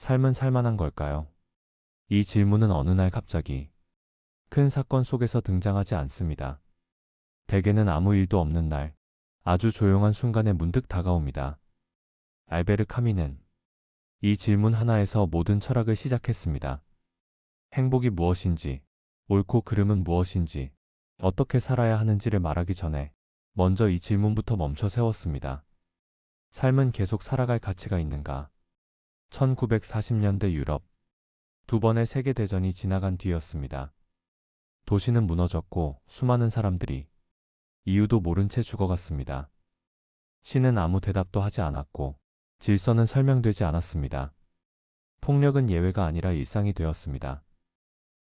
삶은 살만한 걸까요? 이 질문은 어느 날 갑자기 큰 사건 속에서 등장하지 않습니다. 대개는 아무 일도 없는 날, 아주 조용한 순간에 문득 다가옵니다. 알베르 카미는 이 질문 하나에서 모든 철학을 시작했습니다. 행복이 무엇인지, 옳고 그름은 무엇인지, 어떻게 살아야 하는지를 말하기 전에 먼저 이 질문부터 멈춰 세웠습니다. 삶은 계속 살아갈 가치가 있는가? 1940년대 유럽, 두 번의 세계대전이 지나간 뒤였습니다. 도시는 무너졌고 수많은 사람들이 이유도 모른 채 죽어갔습니다. 시는 아무 대답도 하지 않았고 질서는 설명되지 않았습니다. 폭력은 예외가 아니라 일상이 되었습니다.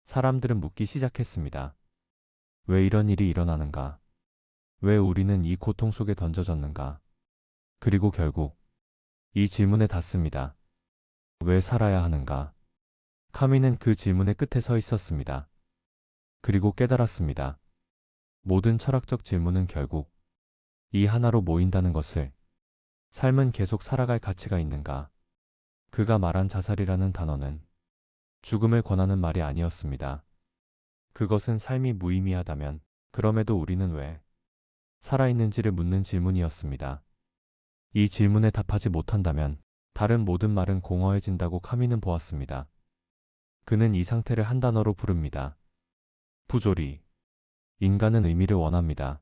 사람들은 묻기 시작했습니다. 왜 이런 일이 일어나는가? 왜 우리는 이 고통 속에 던져졌는가? 그리고 결국 이 질문에 닿습니다. 왜 살아야 하는가? 카미는 그 질문의 끝에 서 있었습니다. 그리고 깨달았습니다. 모든 철학적 질문은 결국 이 하나로 모인다는 것을. 삶은 계속 살아갈 가치가 있는가? 그가 말한 자살이라는 단어는 죽음을 권하는 말이 아니었습니다. 그것은 삶이 무의미하다면 그럼에도 우리는 왜 살아있는지를 묻는 질문이었습니다. 이 질문에 답하지 못한다면 다른 모든 말은 공허해진다고 카미는 보았습니다. 그는 이 상태를 한 단어로 부릅니다. 부조리. 인간은 의미를 원합니다.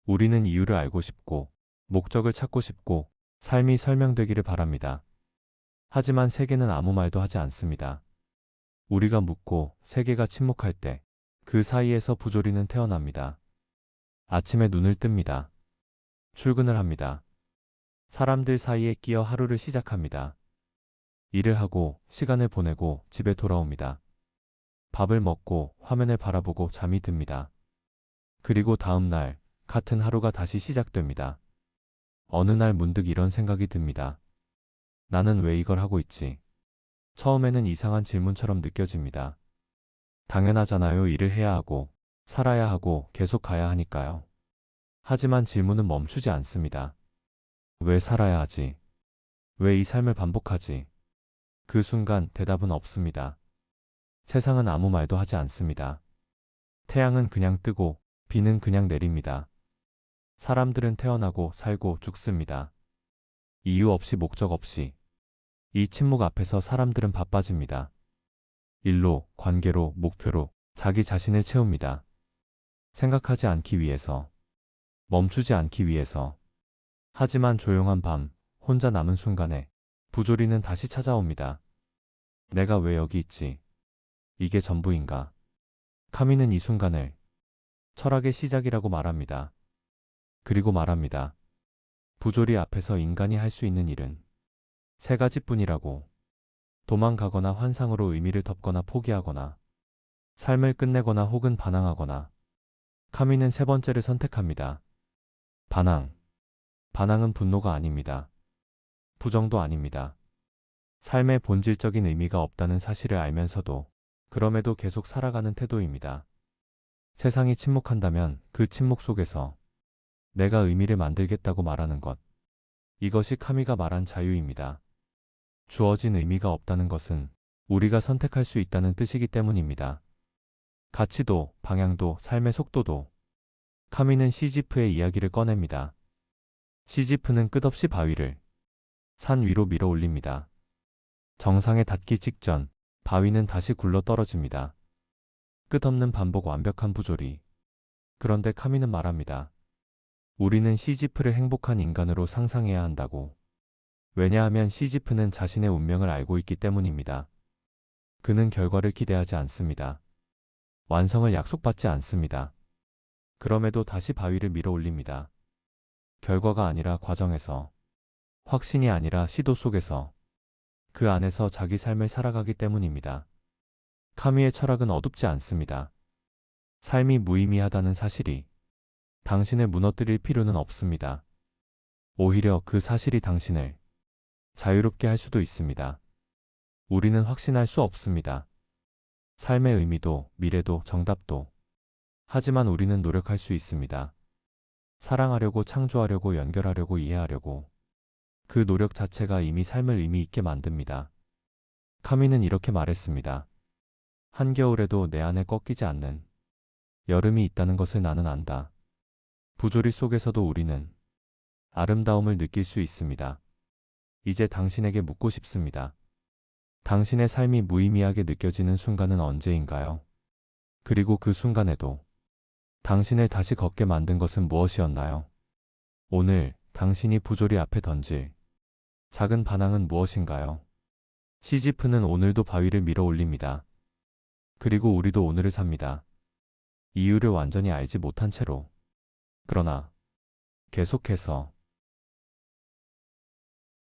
우리는 이유를 알고 싶고 목적을 찾고 싶고 삶이 설명되기를 바랍니다. 하지만 세계는 아무 말도 하지 않습니다. 우리가 묻고 세계가 침묵할 때 그 사이에서 부조리는 태어납니다. 아침에 눈을 뜹니다. 출근을 합니다. 사람들 사이에 끼어 하루를 시작합니다. 일을 하고 시간을 보내고 집에 돌아옵니다. 밥을 먹고 화면을 바라보고 잠이 듭니다. 그리고 다음 날 같은 하루가 다시 시작됩니다. 어느 날 문득 이런 생각이 듭니다. 나는 왜 이걸 하고 있지? 처음에는 이상한 질문처럼 느껴집니다. 당연하잖아요. 일을 해야 하고 살아야 하고 계속 가야 하니까요. 하지만 질문은 멈추지 않습니다. 왜 살아야 하지? 왜 이 삶을 반복하지? 그 순간 대답은 없습니다. 세상은 아무 말도 하지 않습니다. 태양은 그냥 뜨고 비는 그냥 내립니다. 사람들은 태어나고 살고 죽습니다. 이유 없이 목적 없이. 이 침묵 앞에서 사람들은 바빠집니다. 일로, 관계로, 목표로 자기 자신을 채웁니다. 생각하지 않기 위해서. 멈추지 않기 위해서. 하지만 조용한 밤, 혼자 남은 순간에 부조리는 다시 찾아옵니다. 내가 왜 여기 있지? 이게 전부인가? 카미는 이 순간을 철학의 시작이라고 말합니다. 그리고 말합니다. 부조리 앞에서 인간이 할 수 있는 일은 세 가지뿐이라고. 도망가거나 환상으로 의미를 덮거나 포기하거나 삶을 끝내거나 혹은 반항하거나. 카미는 세 번째를 선택합니다. 반항. 반항은 분노가 아닙니다. 부정도 아닙니다. 삶의 본질적인 의미가 없다는 사실을 알면서도 그럼에도 계속 살아가는 태도입니다. 세상이 침묵한다면 그 침묵 속에서 내가 의미를 만들겠다고 말하는 것. 이것이 카미가 말한 자유입니다. 주어진 의미가 없다는 것은 우리가 선택할 수 있다는 뜻이기 때문입니다. 가치도, 방향도, 삶의 속도도. 카미는 시지프의 이야기를 꺼냅니다. 시지프는 끝없이 바위를 산 위로 밀어 올립니다. 정상에 닿기 직전 바위는 다시 굴러 떨어집니다. 끝없는 반복, 완벽한 부조리. 그런데 카미는 말합니다. 우리는 시지프를 행복한 인간으로 상상해야 한다고. 왜냐하면 시지프는 자신의 운명을 알고 있기 때문입니다. 그는 결과를 기대하지 않습니다. 완성을 약속받지 않습니다. 그럼에도 다시 바위를 밀어 올립니다. 결과가 아니라 과정에서, 확신이 아니라 시도 속에서, 그 안에서 자기 삶을 살아가기 때문입니다. 카미의 철학은 어둡지 않습니다. 삶이 무의미하다는 사실이 당신을 무너뜨릴 필요는 없습니다. 오히려 그 사실이 당신을 자유롭게 할 수도 있습니다. 우리는 확신할 수 없습니다. 삶의 의미도, 미래도, 정답도. 하지만 우리는 노력할 수 있습니다. 사랑하려고, 창조하려고, 연결하려고, 이해하려고. 그 노력 자체가 이미 삶을 의미 있게 만듭니다. 카미는 이렇게 말했습니다. 한겨울에도 내 안에 꺾이지 않는 여름이 있다는 것을 나는 안다. 부조리 속에서도 우리는 아름다움을 느낄 수 있습니다. 이제 당신에게 묻고 싶습니다. 당신의 삶이 무의미하게 느껴지는 순간은 언제인가요? 그리고 그 순간에도 당신을 다시 걷게 만든 것은 무엇이었나요? 오늘 당신이 부조리 앞에 던질 작은 반항은 무엇인가요? 시지프는 오늘도 바위를 밀어 올립니다. 그리고 우리도 오늘을 삽니다. 이유를 완전히 알지 못한 채로. 그러나 계속해서